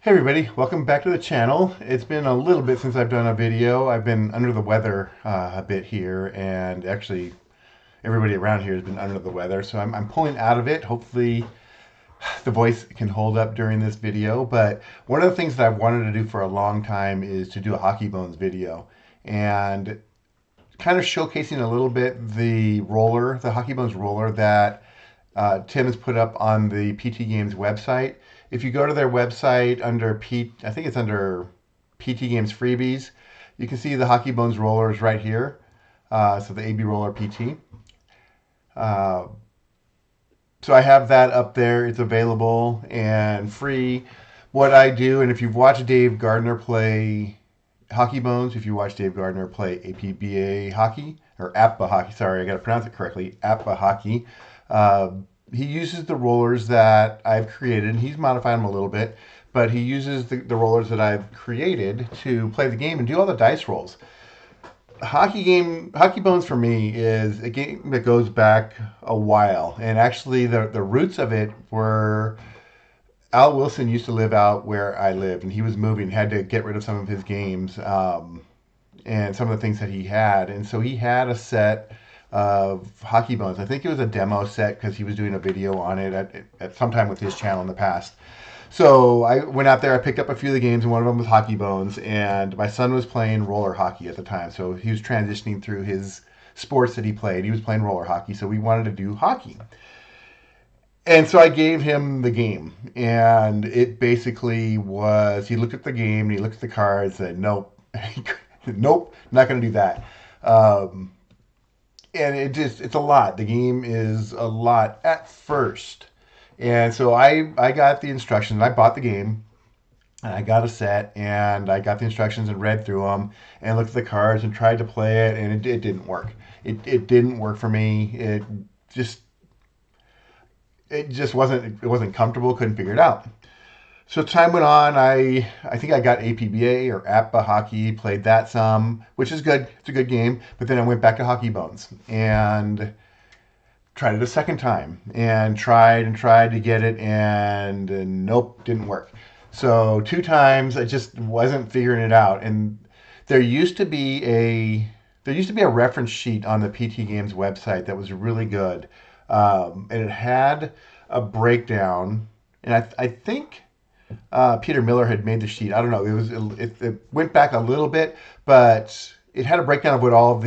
Hey everybody, welcome back to the channel. It's been a little bit since I've done a video. I've been under the weather a bit here, and actually everybody around here has been under the weather, so I'm pulling out of it. Hopefully the voice can hold up during this video, but one of the things that I've wanted to do for a long time is to do a Hockey Bones video, and kind of showcasing a little bit the Hockey Bones roller that Tim has put up on the PT Games website. If you go to their website under I think it's under PT Games freebies, you can see the Hockey Bones rollers right here. So the AB Roller PT. Uh, so I have that up there. It's available and free. What I do, and if you've watched Dave Gardner play Hockey Bones, if you watch Dave Gardner play APBA hockey, or APBA hockey, sorry, I got to pronounce it correctly, APBA hockey, uh, he uses the rollers that I've created. He's modified them a little bit, but he uses the rollers that I've created to play the game and do all the dice rolls. Hockey Bones for me is a game that goes back a while, and actually the roots of it were Al Wilson used to live out where I lived, and he was moving, had to get rid of some of his games and some of the things that he had, and so he had a set of Hockey Bones. I think it was a demo set because he was doing a video on it at some time with his channel in the past. So I went out there, I picked up a few of the games, and one of them was Hockey Bones, and my son was playing roller hockey at the time, so he was transitioning through his sports that he played. He was playing roller hockey, so we wanted to do hockey. And so I gave him the game, and it basically was he looked at the game, and he looked at the cards, and nope, nope, not going to do that. Um, and it's a lot. The game is a lot at first. And so I got the instructions. I bought the game, and I got a set, and I got the instructions and read through them and looked at the cards and tried to play it, and it didn't work. It didn't work for me. Just it wasn't comfortable. Couldn't figure it out. So time went on. I think I got APBA or APBA hockey. Played that some, which is good. It's a good game. But then I went back to Hockey Bones and tried it a second time and tried to get it and nope, didn't work. So two times I just wasn't figuring it out. And there used to be a there used to be a reference sheet on the PT Games website that was really good, and it had a breakdown. And I think Peter Miller had made the sheet. I don't know. It went back a little bit, but it had a breakdown of what all of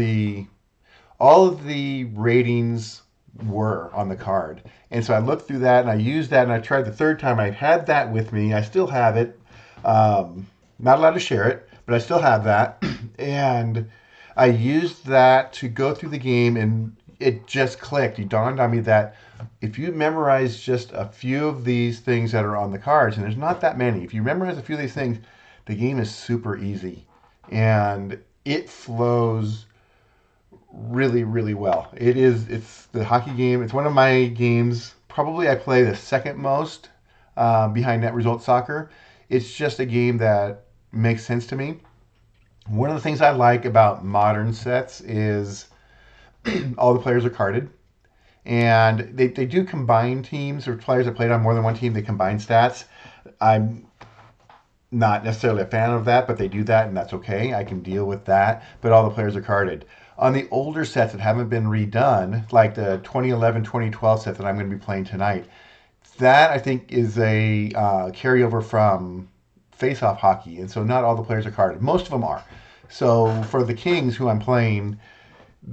the ratings were on the card. And so I looked through that and I used that and I tried the third time. I had that with me. I still have it. Not allowed to share it, but I still have that. And I used that to go through the game, and it just clicked. It dawned on me that if you memorize just a few of these things that are on the cards, and there's not that many, if you memorize a few of these things, the game is super easy. And it flows really, really well. It's the hockey game. It's one of my games. Probably I play the second most behind Net Result Soccer. It's just a game that makes sense to me. One of the things I like about modern sets is all the players are carded. And they do combine teams, or players that played on more than one team, they combine stats. I'm not necessarily a fan of that, but they do that, and that's okay. I can deal with that. But all the players are carded. On the older sets that haven't been redone, like the 2011 2012 set that I'm going to be playing tonight, that I think is a carryover from face-off hockey, and so not all the players are carded. Most of them are. So for the Kings, who I'm playing,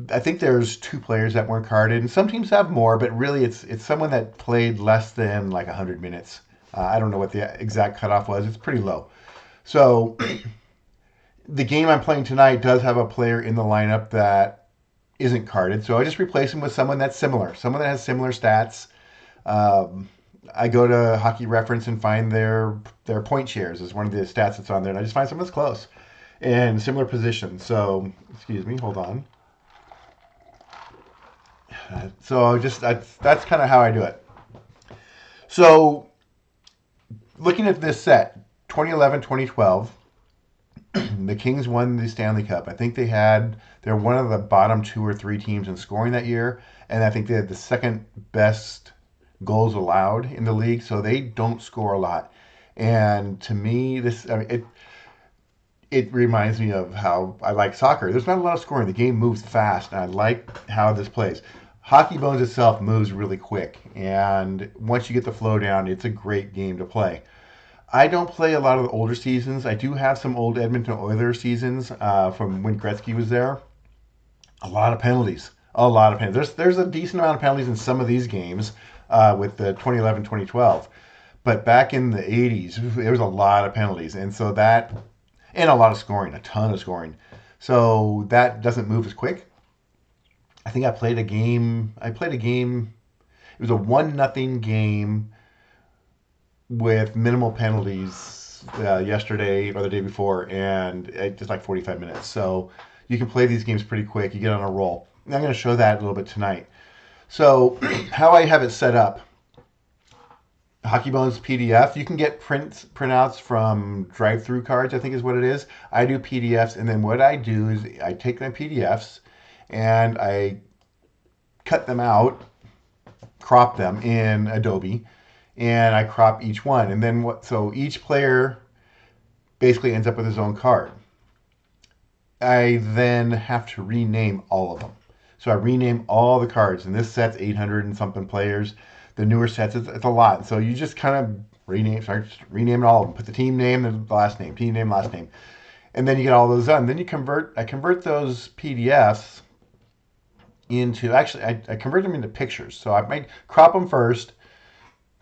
I think there's two players that weren't carded, and some teams have more, but really it's someone that played less than like 100 minutes. I don't know what the exact cutoff was. It's pretty low. So the game I'm playing tonight does have a player in the lineup that isn't carded, so I just replace him with someone that's similar, someone that has similar stats. Um, I go to Hockey Reference and find their point shares as one of the stats that's on there, and I just find someone that's close and similar position. So, excuse me, hold on. So just that's kind of how I do it. So looking at this set, 2011, 2012, the Kings won the Stanley Cup. I think they're one of the bottom two or three teams in scoring that year, and I think they had the second best goals allowed in the league, so they don't score a lot. And to me, it reminds me of how I like soccer. There's not a lot of scoring. The game moves fast, and I like how this plays. Hockey Bones itself moves really quick, and once you get the flow down, it's a great game to play. I don't play a lot of the older seasons. I do have some old Edmonton Oilers seasons from when Gretzky was there. A lot of penalties. A lot of penalties. There's a decent amount of penalties in some of these games with the 2011, 2012. But back in the 80s, there was a lot of penalties. And so that, and a lot of scoring, a ton of scoring. So that doesn't move as quick. I think I played a game, it was a 1-0 game with minimal penalties yesterday or the day before, and just like 45 minutes. So you can play these games pretty quick. You get on a roll. And I'm going to show that a little bit tonight. So how I have it set up, Hockey Bones PDF. You can get printouts from drive-through cards, I think is what it is. I do PDFs, and then what I do is I take my PDFs and I cut them out, crop them in Adobe, and I crop each one. And then so each player basically ends up with his own card. I then have to rename all of them. So I rename all the cards, and this set's 800 and something players. The newer sets, it's a lot. So you just kind of start renaming all of them. Put the team name, the last name, team name, last name. And then you get all those done. Then I convert those PDFs into, actually, I convert them into pictures. So I might crop them first,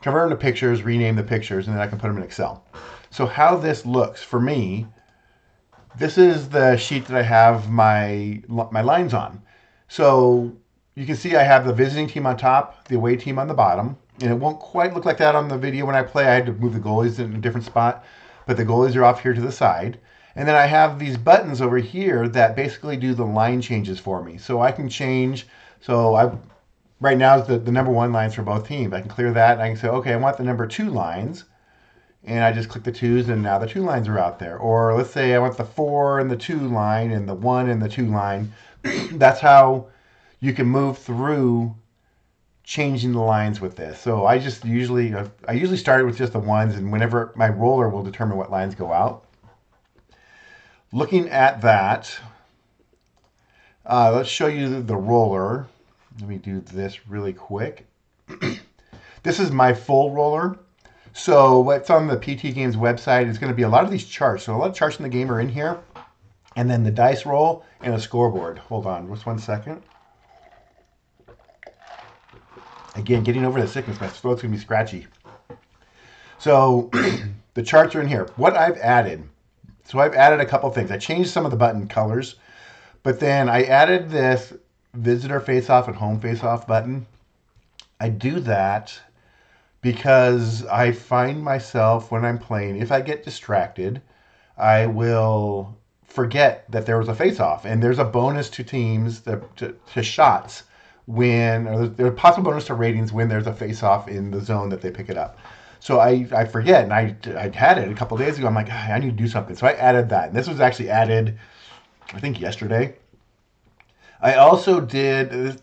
convert them to pictures, rename the pictures, and then I can put them in Excel. So how this looks for me, this is the sheet that I have my lines on. So you can see I have the visiting team on top, the away team on the bottom, and it won't quite look like that on the video when I play. I had to move the goalies in a different spot, but the goalies are off here to the side. And then I have these buttons over here that basically do the line changes for me. So I can change, right now is the number 1 lines for both teams. I can clear that, and I can say, okay, I want the number 2 lines, and I just click the 2s, and now the 2 lines are out there. Or let's say I want the 4 and the 2 line, and the 1 and the 2 line. That's how you can move through changing the lines with this. So I usually start with just the 1s, and whenever my roller will determine what lines go out. Looking at that, let's show you the roller. Let me do this really quick. This is my full roller. So what's on the PT Games website is going to be a lot of these charts. So a lot of charts in the game are in here. And then the dice roll and a scoreboard. Hold on, just 1 second. Again, getting over the sickness, my throat's going to be scratchy. So the charts are in here. What I've added, so I've added a couple things. I changed some of the button colors, but then I added this visitor face-off and home face-off button. I do that because I find myself when I'm playing, if I get distracted, I will forget that there was a face-off, and there's a bonus to teams to shots or there's a possible bonus to ratings when there's a face-off in the zone that they pick it up. So I forget, and I had it a couple days ago. I'm like, I need to do something. So I added that, and this was actually added, I think, yesterday. I also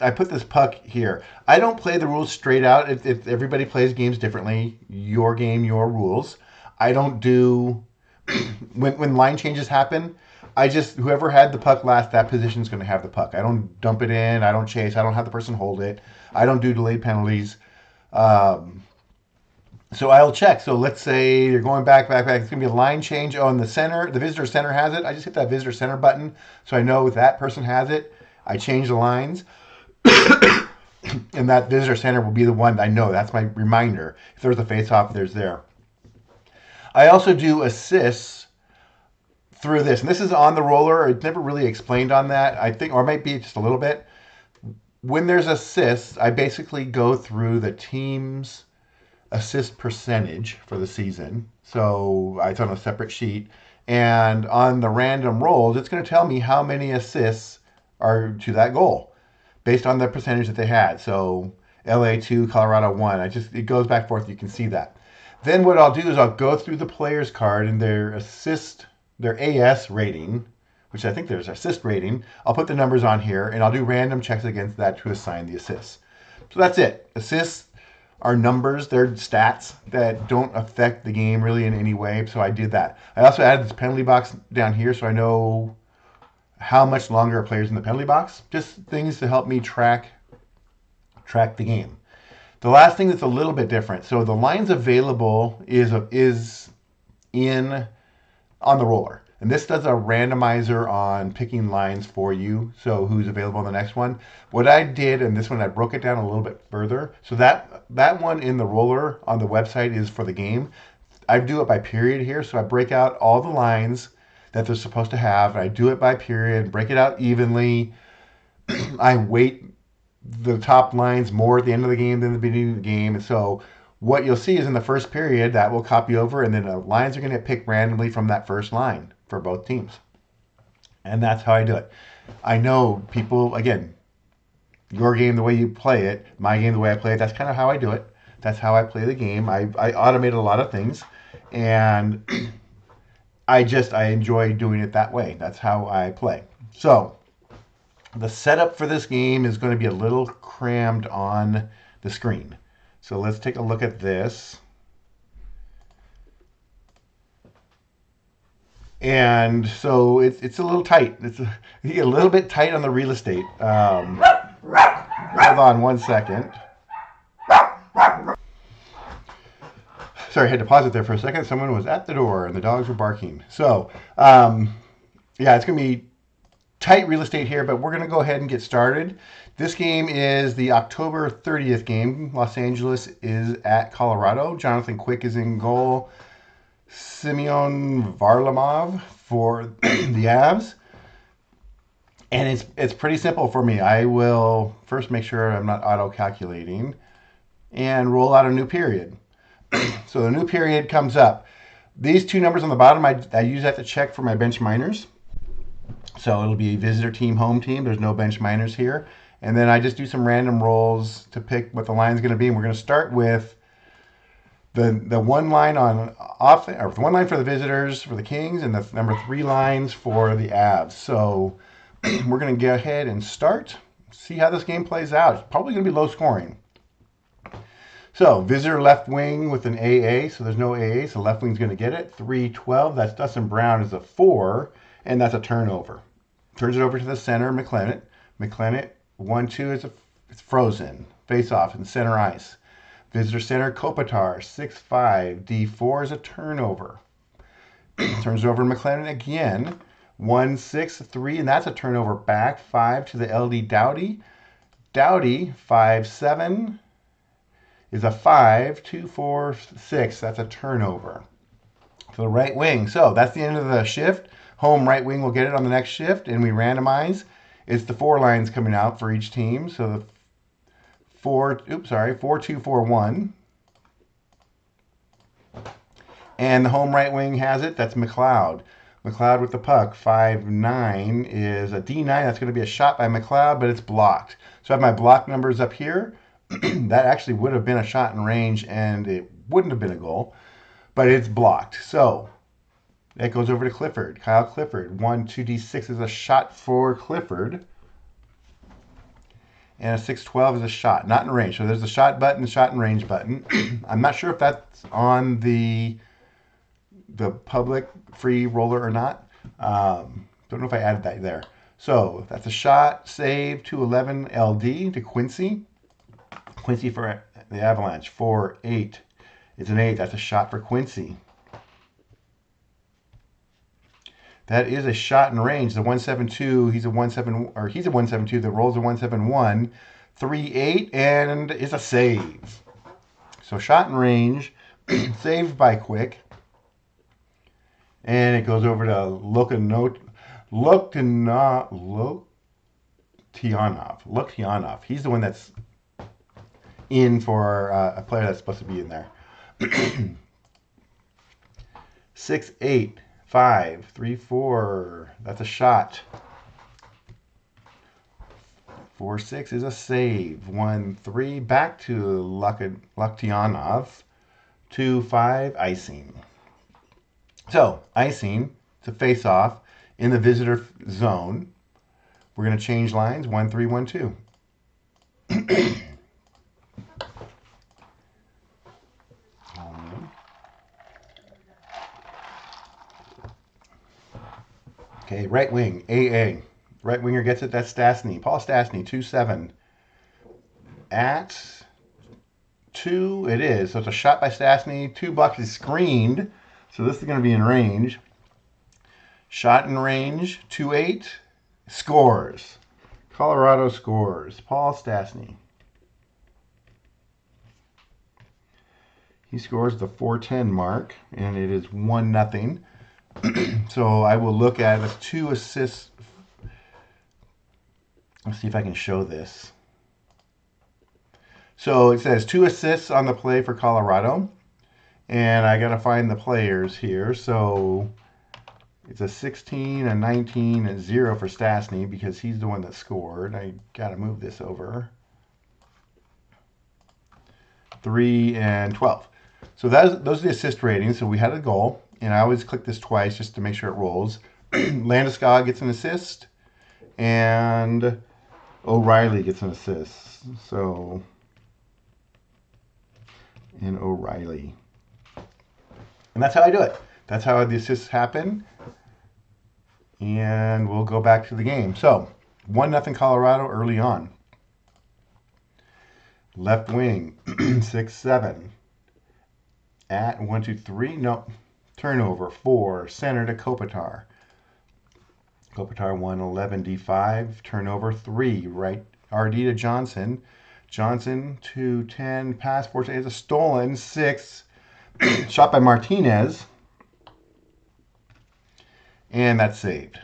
I put this puck here. I don't play the rules straight out. Everybody plays games differently. Your game, your rules. I don't do, when line changes happen, whoever had the puck last, that position is going to have the puck. I don't dump it in. I don't chase. I don't have the person hold it. I don't do delayed penalties. So I'll check. So let's say you're going back. It's going to be a line change. Oh, and the visitor center has it. I just hit that visitor center button so I know if that person has it. I change the lines. And that visitor center will be the one I know. That's my reminder. If there's a face-off, there's there. I also do assists through this. And this is on the roller. It's never really explained on that, I think, or it might be just a little bit. When there's assists, I basically go through the team's assist percentage for the season. So it's on a separate sheet. And on the random rolls, it's going to tell me how many assists are to that goal based on the percentage that they had. So LA 2, Colorado 1. It goes back and forth. You can see that. Then what I'll do is I'll go through the player's card and their AS rating, which I think there's assist rating. I'll put the numbers on here and I'll do random checks against that to assign the assists. So that's it. Assists, are numbers, they're stats that don't affect the game really in any way. So I did that. I also added this penalty box down here so I know how much longer a player's in the penalty box. Just things to help me track the game. The last thing that's a little bit different. So the lines available is in on the roller. And this does a randomizer on picking lines for you, so who's available in the next one. What I did, and this one I broke it down a little bit further. So that one in the roller on the website is for the game. I do it by period here, so I break out all the lines that they're supposed to have. I do it by period, break it out evenly. I weight the top lines more at the end of the game than the beginning of the game. And so what you'll see is in the first period, that will copy over, and then the lines are going to get picked randomly from that first line for both teams. And that's how I do it. I know people, again, your game the way you play it, my game the way I play it, that's kind of how I do it. That's how I play the game. I automated a lot of things, and I enjoy doing it that way. That's how I play. So the setup for this game is going to be a little crammed on the screen. So let's take a look at this. And so it's a little tight. You get a little bit tight on the real estate. Hold on one second. Sorry, I had to pause it there for a second. Someone was at the door and the dogs were barking. So, yeah, it's going to be tight real estate here, but we're going to go ahead and get started. This game is the October 30th game. Los Angeles is at Colorado. Jonathan Quick is in goal. Simeon Varlamov for the Avs. And it's pretty simple for me. I will first make sure I'm not auto-calculating and roll out a new period. So the new period comes up. These two numbers on the bottom, I use that to check for my bench minors. So it'll be visitor team, home team. There's no bench minors here. And then I just do some random rolls to pick what the line's going to be. And we're going to start with the one line on off, or the one line for the visitors for the Kings, and the number 3 lines for the Avs. So we're going to go ahead and start. See how this game plays out. It's probably going to be low scoring. So visitor left wing with an AA. So there's no AA. So left wing's going to get it. 3-12. That's Dustin Brown is a 4, and that's a turnover. Turns it over to the center, McClennett. McClennett 1-2 it's frozen. Face off in center ice. Visitor center, Kopitar, 6-5. D4 is a turnover. Turns it over to McClellan again. 1-6-3, and that's a turnover back. 5 to the LD Doughty. Doughty, 5-7, is a 5-2-4-6. That's a turnover. To the right wing. So that's the end of the shift. Home right wing will get it on the next shift, and we randomize. It's the 4 lines coming out for each team. So the 4-2-4-1. And the home right wing has it. That's McLeod. McLeod with the puck. 5-9 is a D9. That's going to be a shot by McLeod, but it's blocked. So I have my block numbers up here. That actually would have been a shot in range, and it wouldn't have been a goal, but it's blocked. So that goes over to Clifford. Kyle Clifford. 1-2-D6 is a shot for Clifford. And a 6-12 is a shot, not in range. So there's the shot button, the shot in range button. I'm not sure if that's on the public free roller or not. Don't know if I added that there. So that's a shot, save, 211 LD to Quincy. Quincy for the Avalanche, 4-8. It's an 8. That's a shot for Quincy. That is a shot in range. The 172, he's a 172. The roll's a 171. 3-8, and is a save. So shot in range, saved by Quick. And it goes over to Loktionov. He's the one that's in for a player that's supposed to be in there. 6-8. 5-3-4. That's a shot. 4-6 is a save. 1-3 back to Loktionov. 2-5 icing. So icing to face off in the visitor zone. We're going to change lines. 1-3-1-2. Okay, right wing, AA. Right winger gets it. That's Stastny. Paul Stastny, 2-7. At 2, it is. So it's a shot by Stastny. 2 bucks is screened. So this is going to be in range. Shot in range, 2-8. Scores. Colorado scores. Paul Stastny. He scores the 410 mark, and it is 1-0. So I will look at it as 2 assists. Let's see if I can show this. So it says 2 assists on the play for Colorado. And I got to find the players here. So it's a 16, a 19, and 0 for Stastny because he's the one that scored. I got to move this over. 3 and 12. So those are the assist ratings. So we had a goal. And I always click this twice just to make sure it rolls. Landeskog gets an assist. And O'Reilly gets an assist. So, and O'Reilly. And that's how I do it. That's how the assists happen. And we'll go back to the game. So, 1-0 Colorado early on. Left wing, 6-7. At 1-2-3. No. Turnover, 4. Center to Kopitar. Kopitar 1-11 D5. Turnover, 3. Right RD to Johnson. Johnson 2-10. Pass, 4. Is a stolen, 6. Shot by Martinez. And that's saved.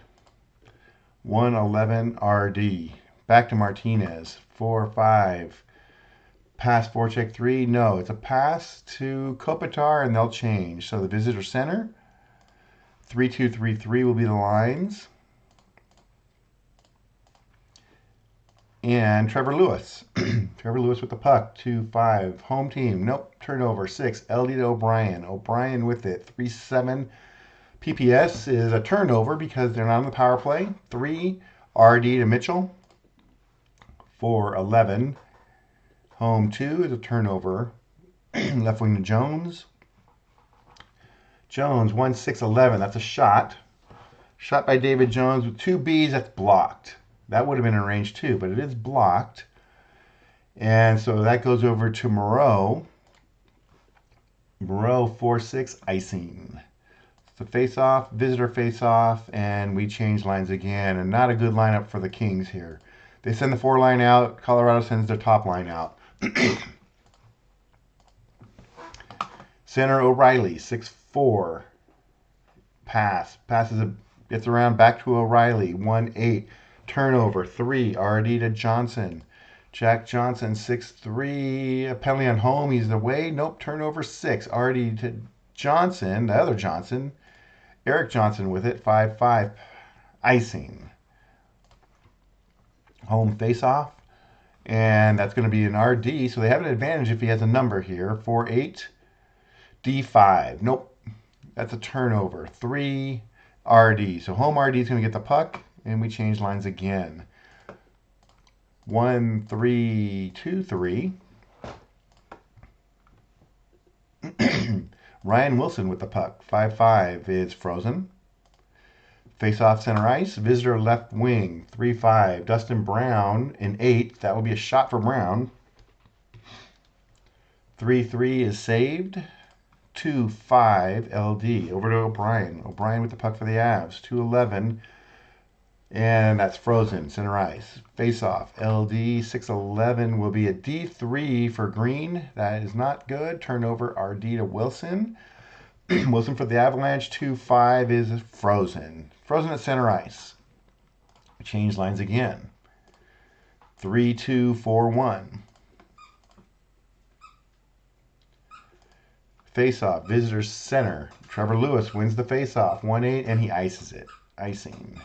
1-11 RD. Back to Martinez. 4-5. Pass, 4-check, 3. No, it's a pass to Kopitar, and they'll change. So the visitor center. 3-2-3-3 will be the lines. And Trevor Lewis. Trevor Lewis with the puck. 2-5. Home team. Nope. Turnover. 6. LD to O'Brien. O'Brien with it. 3-7. PPS is a turnover because they're not on the power play. 3. RD to Mitchell. 4-11. Home 2 is a turnover. Left wing to Jones. Jones 1-6-11. That's a shot. Shot by David Jones with 2 Bs. That's blocked. That would have been in range 2, but it is blocked. And so that goes over to Moreau. Moreau 4-6 icing. It's a face-off, visitor face-off, and we change lines again. And not a good lineup for the Kings here. They send the 4 line out. Colorado sends their top line out. Center O'Reilly 6-4. Pass. Gets around back to O'Reilly 1-8. Turnover, 3. RD to Johnson. Jack Johnson, 6-3. A penalty on home. He's away. Nope. Turnover, 6. RD to Johnson, the other Johnson. Eric Johnson with it, 5-5. Icing. Home face-off. And that's going to be an RD. So they have an advantage if he has a number here. 4-8. D5. Nope. That's a turnover. 3. RD. So home RD is going to get the puck. And we change lines again. 1-3-2-3. Ryan Wilson with the puck. 5-5 is frozen. Face-off center ice. Visitor left wing. 3-5. Dustin Brown in 8. That will be a shot for Brown. 3-3 is saved. 2-5 LD. Over to O'Brien. O'Brien with the puck for the Avs. 2-11. And that's frozen, center ice. Face off, LD 6-11 will be a D3 for Green. That is not good. Turnover, RD to Wilson. Wilson for the Avalanche. 2-5 is frozen. Frozen at center ice. Change lines again. 3-2-4-1. Face off, visitor center. Trevor Lewis wins the face off. 1-8, and he ices it. Icing.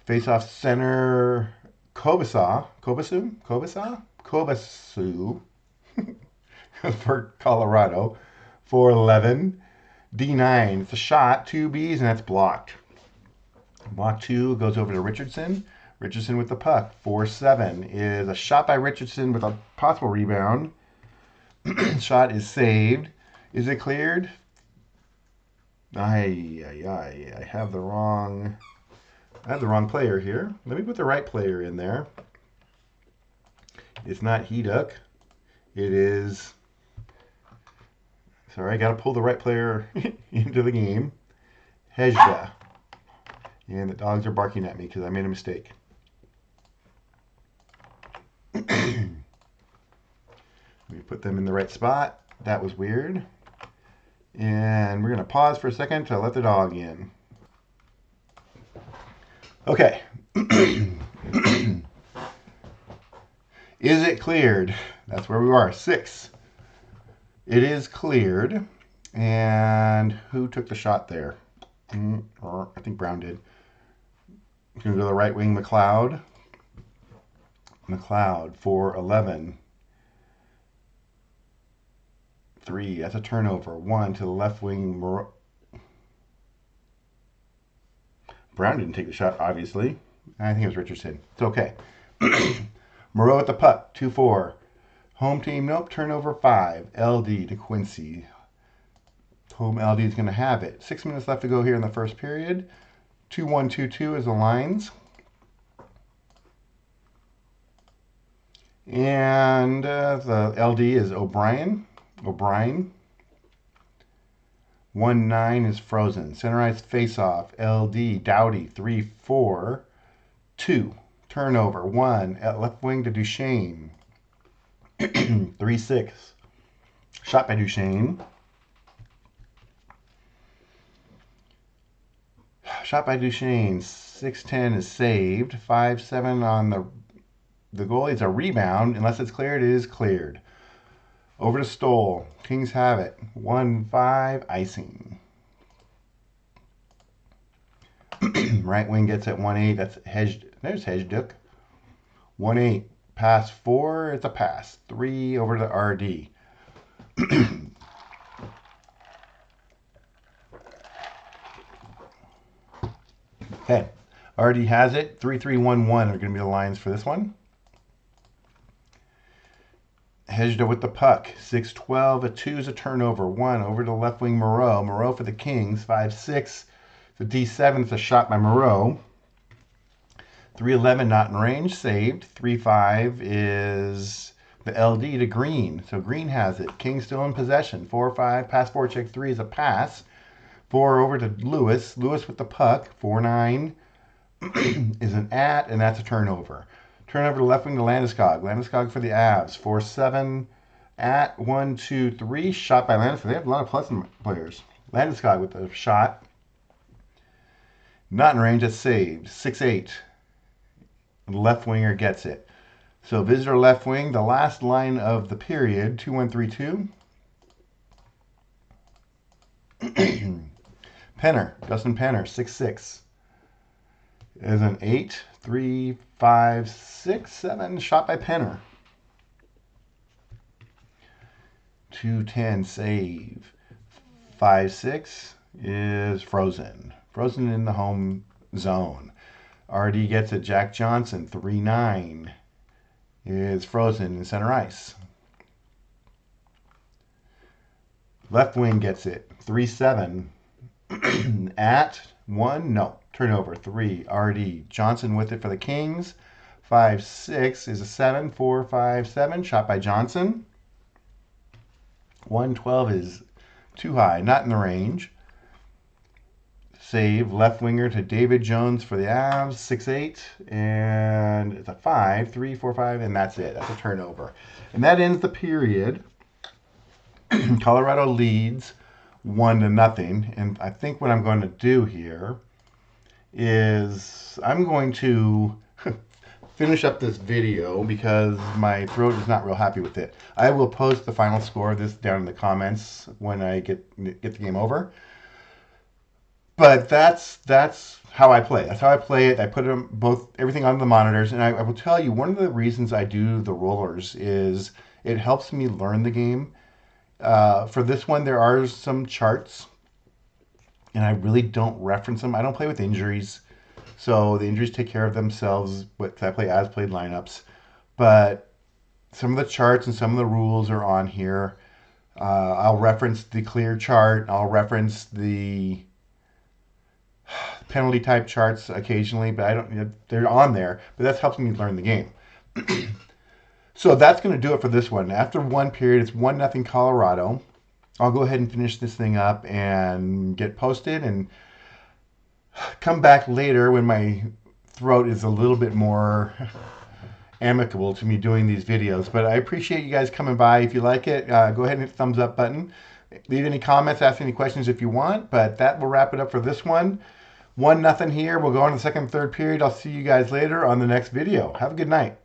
Face-off center, Kobasu for Colorado, 4-11. D9, it's a shot, 2 Bs, and that's blocked. Block 2 goes over to Richardson. Richardson with the puck, 4-7 is a shot by Richardson with a possible rebound. Shot is saved. Is it cleared? I have the wrong player here. Let me put the right player in there. It's not Heduk. It is. Sorry, I got to pull the right player into the game. Hejda. And the dogs are barking at me because I made a mistake. Let me put them in the right spot. That was weird. And we're going to pause for a second to let the dog in. Okay. Is it cleared? That's where we are. 6. It is cleared. And who took the shot there? I think Brown did. Going to go to the right wing, McLeod. McLeod for 11. 3. That's a turnover. 1 to the left wing. Brown didn't take the shot, obviously. I think it was Richardson. It's okay. Moreau at the puck. 2-4. Home team, nope. Turnover 5. LD to Quincy. Home LD is going to have it. 6 minutes left to go here in the first period. 2-1, 2-2 is the lines. And the LD is O'Brien. 1-9 is Frozen. Center ice face-off. LD, Doughty. 3-4. 2. Turnover. 1 at left wing to Duchesne. 3-6. Shot by Duchesne. Shot by Duchesne. 6-10 is saved. 5-7 on the goalie. It's a rebound. Unless it's cleared, it is cleared. Over to Stoll. Kings have it. 1-5 icing. Right wing gets it. 1-8. That's Hedged. There's Hedgeduk. 1-8. Pass 4. It's a pass. 3 over to RD. Okay. RD has it. 3-3-1-1 are going to be the lines for this one. Hejda with the puck. 6-12. A 2 is a turnover. 1 over to left wing Moreau. Moreau for the Kings. 5-6. The D7 is a shot by Moreau. 3-11 not in range. Saved. 3-5 is the LD to Green. So Green has it. Kings still in possession. 4-5. Pass 4 check 3 is a pass. 4 over to Lewis. Lewis with the puck. 4-9 is an at, and that's a turnover. Turnover to left wing to Landeskog. Landeskog for the Avs. 4-7 at 1-2-3. Shot by Landeskog. They have a lot of Pleasant players. Landeskog with the shot. Not in range. That's saved. 6-8. The left winger gets it. So visitor left wing. The last line of the period. 2-1-3-2. Penner. Dustin Penner. 6-6. Is an 8, 3, 5, 6, 7. Shot by Penner. 2-10 save. 5-6 is Frozen. Frozen in the home zone. RD gets it. Jack Johnson. 3-9 is Frozen in center ice. Left wing gets it. 3-7 at 1. No. Turnover. 3. RD. Johnson with it for the Kings. 5-6 is a 7. 4-5-7. Shot by Johnson. 1-12 is too high. Not in the range. Save. Left winger to David Jones for the Avs. 6-8. And it's a 5. 3, 4, 5. And that's it. That's a turnover. And that ends the period. Colorado leads 1-0. And I think what I'm going to do here is I'm going to finish up this video because my throat is not real happy with it. I will post the final score of this down in the comments when I get the game over. But that's how I play. That's how I play it. I put everything on the monitors, and I will tell you, one of the reasons I do the rollers is it helps me learn the game. For this one, there are some charts, and I really don't reference them. I don't play with injuries, so the injuries take care of themselves. But I play as played lineups. But some of the charts and some of the rules are on here. I'll reference the clear chart. I'll reference the penalty type charts occasionally, but I don't. They're on there, but that's helping me learn the game. So that's going to do it for this one. After one period, it's 1-0 Colorado. I'll go ahead and finish this thing up and get posted and come back later when my throat is a little bit more amicable to me doing these videos. But I appreciate you guys coming by. If you like it, go ahead and hit the thumbs up button. Leave any comments, ask any questions if you want. But that will wrap it up for this one. 1-0 here. We'll go on to the second and third period. I'll see you guys later on the next video. Have a good night.